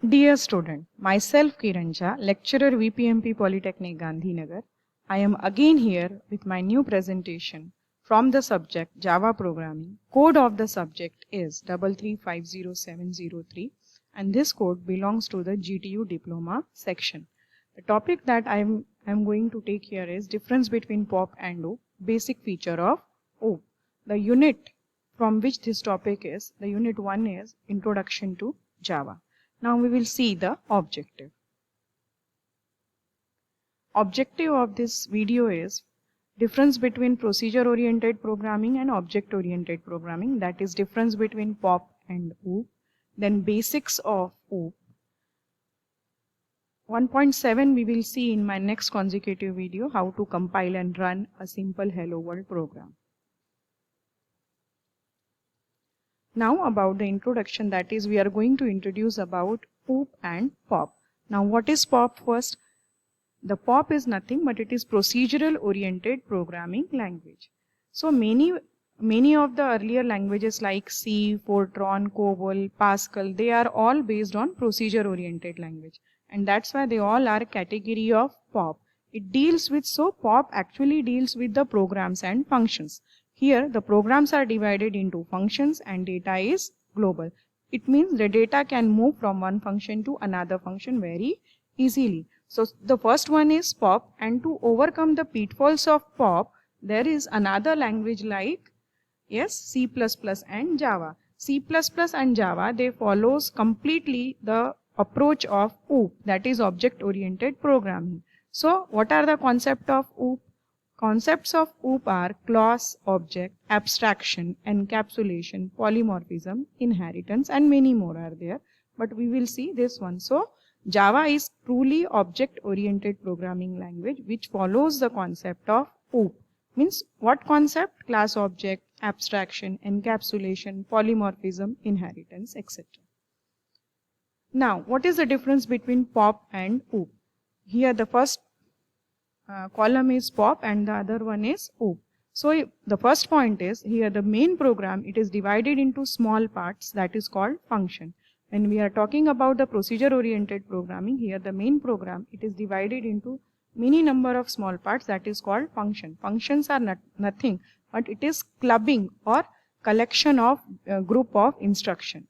Dear student, myself Kiranja, lecturer VPMP Polytechnic Gandhinagar. I am again here with my new presentation from the subject Java Programming. Code of the subject is 3350703 and this code belongs to the GTU Diploma section. The topic that I am going to take here is difference between POP and OOP, basic feature of OOP. The unit from which this topic is, the unit 1 is Introduction to Java. Now we will see the objective. Objective of this video is difference between procedure oriented programming and object oriented programming, that is difference between POP and OOP, then basics of OOP. 1.7 we will see in my next consecutive video how to compile and run a simple hello world program. Now about the introduction, that is we are going to introduce about OOP and POP. Now what is POP first? The POP is nothing but it is procedural oriented programming language. So many of the earlier languages like C, Fortran, COBOL, Pascal, they are all based on procedure oriented language, and that's why they all are category of POP. It deals with, so POP actually deals with the programs and functions. Here the programs are divided into functions and data is global. It means the data can move from one function to another function very easily. So the first one is POP, and to overcome the pitfalls of POP, there is another language like C++ and Java. C++ and Java, they follows completely the approach of OOP, that is object oriented programming. So what are the concepts of OOP? Concepts of OOP are class, object, abstraction, encapsulation, polymorphism, inheritance, and many more are there. But we will see this one. So Java is truly object-oriented programming language which follows the concept of OOP. Means what concept? Class, object, abstraction, encapsulation, polymorphism, inheritance, etc. Now, what is the difference between POP and OOP? Here the first column is POP and the other one is OOP. So the first point is, here the main program, it is divided into small parts, that is called function. When we are talking about the procedure oriented programming, here the main program, it is divided into many number of small parts, that is called function. Functions are nothing but it is clubbing or collection of group of instruction.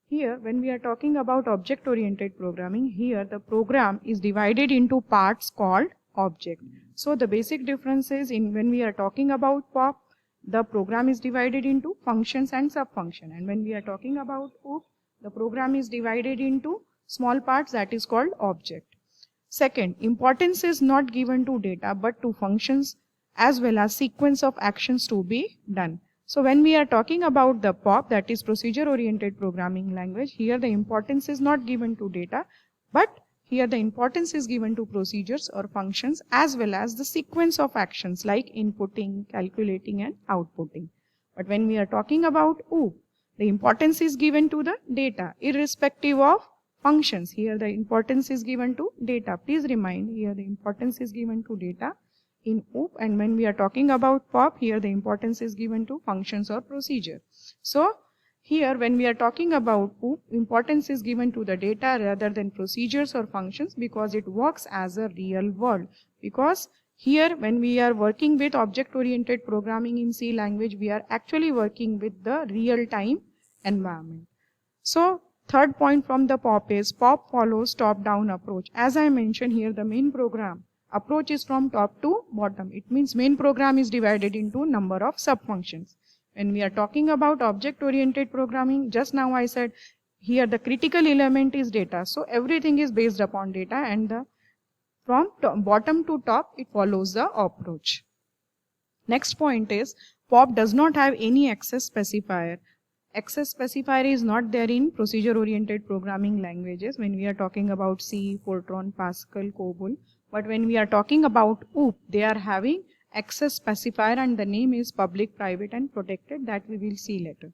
Here when we are talking about object oriented programming, here the program is divided into parts called object. So the basic difference is, in when we are talking about POP, the program is divided into functions and subfunction, and when we are talking about OOP, the program is divided into small parts, that is called object. Second, importance is not given to data but to functions as well as sequence of actions to be done. So when we are talking about the POP, that is procedure oriented programming language, here the importance is not given to data, but here the importance is given to procedures or functions as well as the sequence of actions like inputting, calculating and outputting. But when we are talking about OOP, the importance is given to the data irrespective of functions. Here the importance is given to data. Please remind, here the importance is given to data in OOP, and when we are talking about POP, here the importance is given to functions or procedure. So here when we are talking about OOP, importance is given to the data rather than procedures or functions, because it works as a real world. Because here when we are working with object oriented programming in C language, we are actually working with the real time environment. So third point from the POP is, POP follows top down approach. As I mentioned, here the main program approach is from top to bottom. It means main program is divided into number of subfunctions. When we are talking about object oriented programming, just now I said here the critical element is data. So everything is based upon data, and from bottom to top it follows the approach. Next point is, POP does not have any access specifier. Access specifier is not there in procedure oriented programming languages when we are talking about C, Fortran, Pascal, COBOL. But when we are talking about OOP, they are having access specifier, and the name is public, private and protected, that we will see later.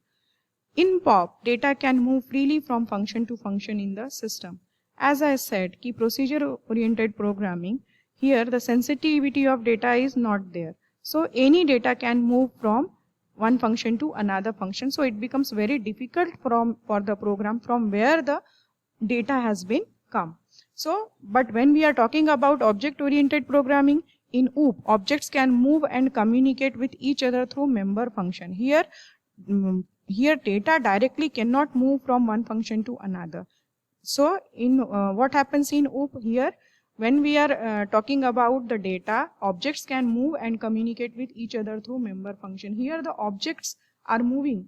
In POP, data can move freely from function to function in the system. As I said, key procedure oriented programming, here the sensitivity of data is not there. So any data can move from one function to another function. So it becomes very difficult for the program from where the data has been come. So, but when we are talking about object-oriented programming, in OOP, objects can move and communicate with each other through member function. Here data directly cannot move from one function to another. So, in what happens in OOP here, when we are talking about the data, objects can move and communicate with each other through member function. Here the objects are moving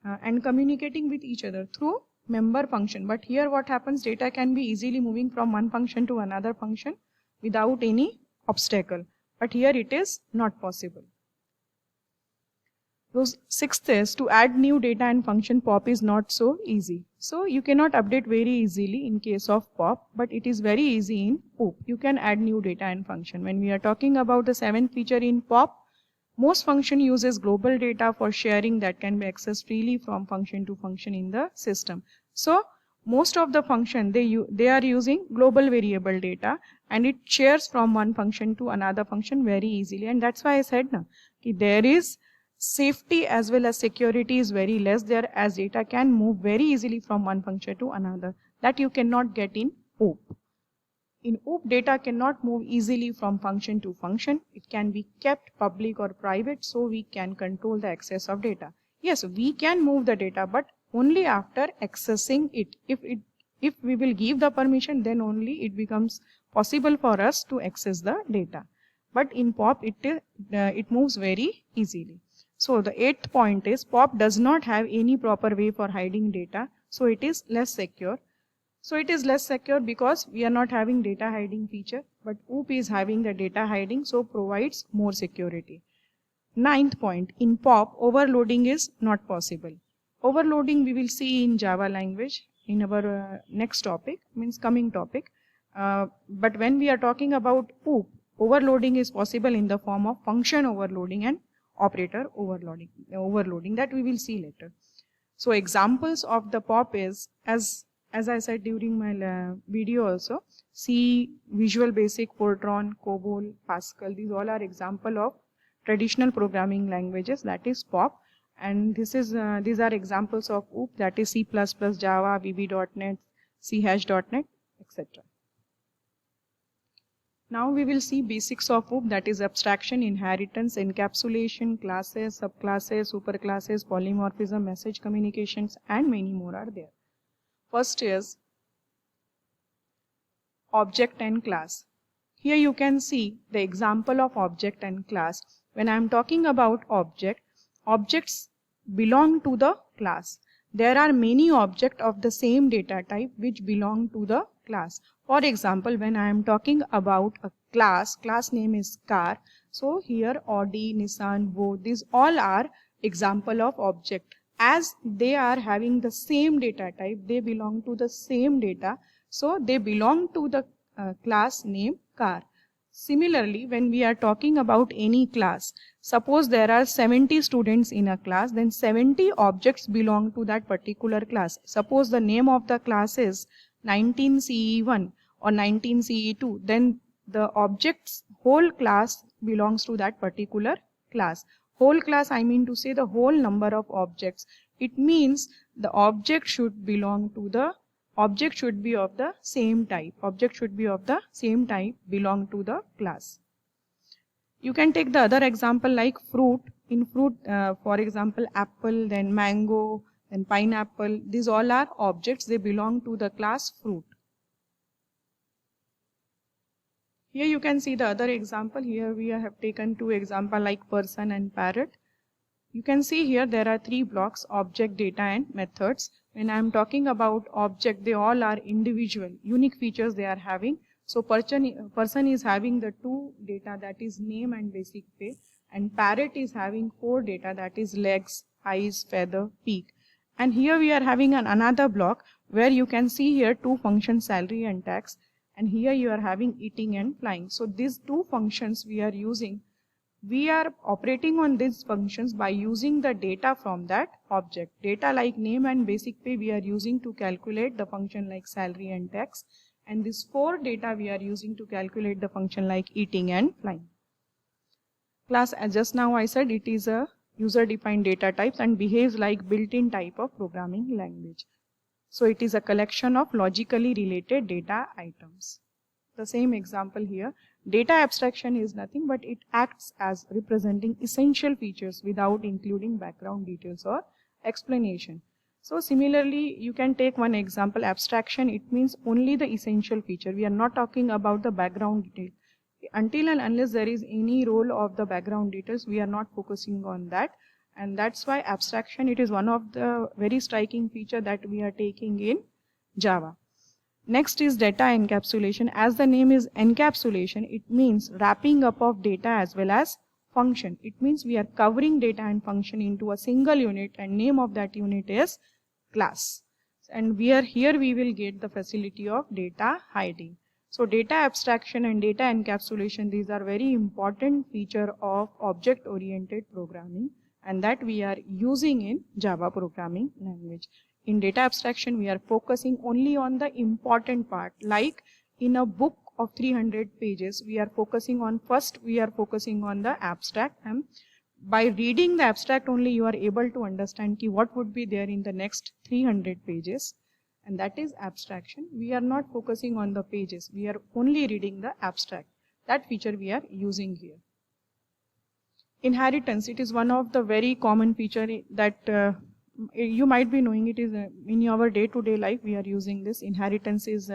and communicating with each other through member function. But here what happens, data can be easily moving from one function to another function without any obstacle. But here it is not possible. So sixth is, to add new data and function POP is not so easy. So you cannot update very easily in case of POP, but it is very easy in OOP. You can add new data and function. When we are talking about the seventh feature in POP, most function uses global data for sharing that can be accessed freely from function to function in the system. So most of the function they are using global variable data, and it shares from one function to another function very easily. And that's why I said now there is safety as well as security is very less there, as data can move very easily from one function to another. That you cannot get in OOP. In OOP, data cannot move easily from function to function. It can be kept public or private, so we can control the access of data. Yes, we can move the data, but only after accessing it. If we will give the permission, then only it becomes possible for us to access the data. But in POP, it moves very easily. So the eighth point is, POP does not have any proper way for hiding data, so it is less secure. So it is less secure because we are not having data hiding feature, but OOP is having the data hiding, so provides more security. Ninth point, in POP, overloading is not possible. Overloading we will see in Java language in our next topic, means coming topic. But when we are talking about OOP, overloading is possible in the form of function overloading and operator overloading that we will see later. So examples of the POP is, as I said during my video also, C, Visual Basic, Fortran, COBOL, Pascal, these all are example of traditional programming languages, that is POP. And these are examples of OOP, that is C++, Java, VB.NET, C#.NET, etc. Now we will see basics of OOP, that is abstraction, inheritance, encapsulation, classes, subclasses, superclasses, polymorphism, message communications, and many more are there. First is object and class. Here you can see the example of object and class. When I am talking about objects belong to the class. There are many objects of the same data type which belong to the class. For example, when I am talking about a class name is car. So here Audi, Nissan, Volvo, these all are example of object. As they are having the same data type, they belong to the same data, so they belong to the class name car. Similarly, when we are talking about any class, suppose there are 70 students in a class, then 70 objects belong to that particular class. Suppose the name of the class is 19CE1 or 19CE2, then the objects whole class belongs to that particular class. Whole class, I mean to say the whole number of objects. It means the object should belong to the object should be of the same type. Object should be of the same type, belong to the class. You can take the other example like fruit. In fruit, for example, apple, then mango, then pineapple. These all are objects. They belong to the class fruit. Here you can see the other example. Here we have taken two examples like person and parrot. You can see here there are three blocks: object, data, and methods. When I am talking about object, they all are individual, unique features they are having. So person is having the two data, that is name and basic pay, and parrot is having four data, that is legs, eyes, feather, beak. And here we are having another block where you can see here two functions, salary and tax, and here you are having eating and flying. So these two functions we are using. We are operating on these functions by using the data from that object. Data like name and basic pay we are using to calculate the function like salary and tax. And these four data we are using to calculate the function like eating and flying. Class, as just now I said, it is a user-defined data type and behaves like built-in type of programming language. So it is a collection of logically related data items. The same example here. Data abstraction is nothing but it acts as representing essential features without including background details or explanation. So similarly, you can take one example, abstraction. It means only the essential feature. We are not talking about the background detail. Until and unless there is any role of the background details, we are not focusing on that. And that's why abstraction, it is one of the very striking feature that we are taking in Java. Next is data encapsulation. As the name is encapsulation, it means wrapping up of data as well as function. It means we are covering data and function into a single unit, and name of that unit is class. And here we will get the facility of data hiding. So data abstraction and data encapsulation, these are very important feature of object-oriented programming, and that we are using in Java programming language. In data abstraction, we are focusing only on the important part. Like in a book of 300 pages, we are focusing on the abstract, and by reading the abstract only you are able to understand what would be there in the next 300 pages, and that is abstraction. We are not focusing on the pages, we are only reading the abstract. That feature we are using here. Inheritance, it is one of the very common feature that you might be knowing. It is in our day-to-day life we are using this. Inheritance is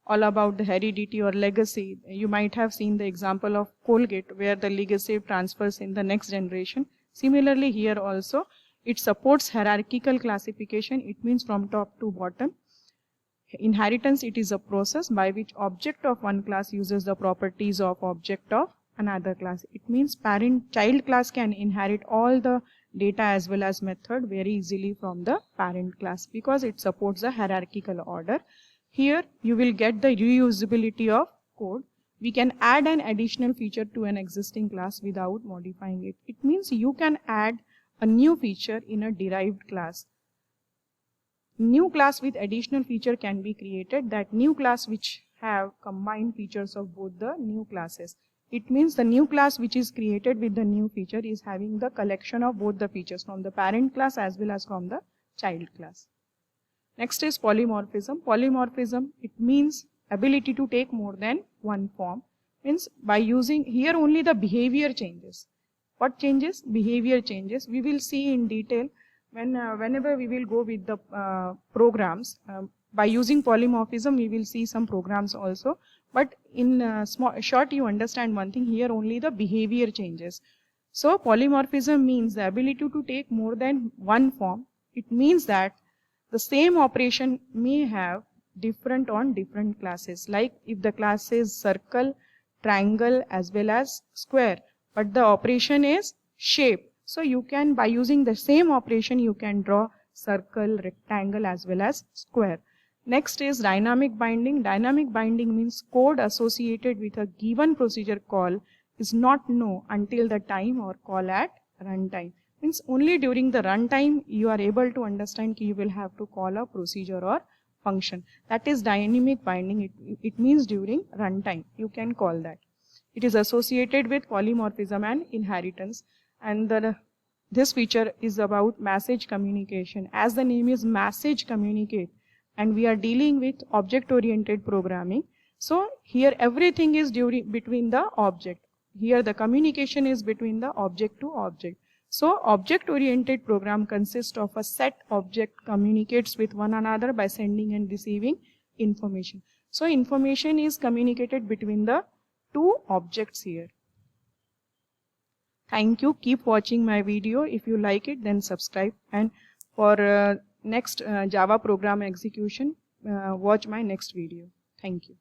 all about the heredity or legacy. You might have seen the example of Colgate where the legacy transfers in the next generation. Similarly here also it supports hierarchical classification. It means from top to bottom. Inheritance, it is a process by which object of one class uses the properties of object of another class. It means parent-child class can inherit all the data as well as method very easily from the parent class because it supports the hierarchical order. Here you will get the reusability of code. We can add an additional feature to an existing class without modifying it. It means you can add a new feature in a derived class. New class with additional feature can be created. That new class which have combined features of both the new classes. It means the new class which is created with the new feature is having the collection of both the features from the parent class as well as from the child class. Next is polymorphism. Polymorphism, it means ability to take more than one form. Means by using here only the behavior changes. What changes? Behavior changes. We will see in detail whenever we will go with the programs. By using polymorphism we will see some programs also, but in short you understand one thing, here only the behavior changes. So polymorphism means the ability to take more than one form. It means that the same operation may have different on different classes, like if the class is circle, triangle as well as square, but the operation is shape. So you can, by using the same operation, you can draw circle, rectangle as well as square. Next is dynamic binding. Dynamic binding means code associated with a given procedure call is not known until the time or call at runtime. Means only during the runtime you are able to understand you will have to call a procedure or function. That is dynamic binding. It means during runtime you can call that. It is associated with polymorphism and inheritance. And this feature is about message communication. As the name is message communicate, and we are dealing with object-oriented programming. So here everything is between the object. Here the communication is between the object to object. So object-oriented program consists of a set object communicates with one another by sending and receiving information. So information is communicated between the two objects here. Thank you. Keep watching my video. If you like it, then subscribe. And for next Java program execution, watch my next video. Thank you.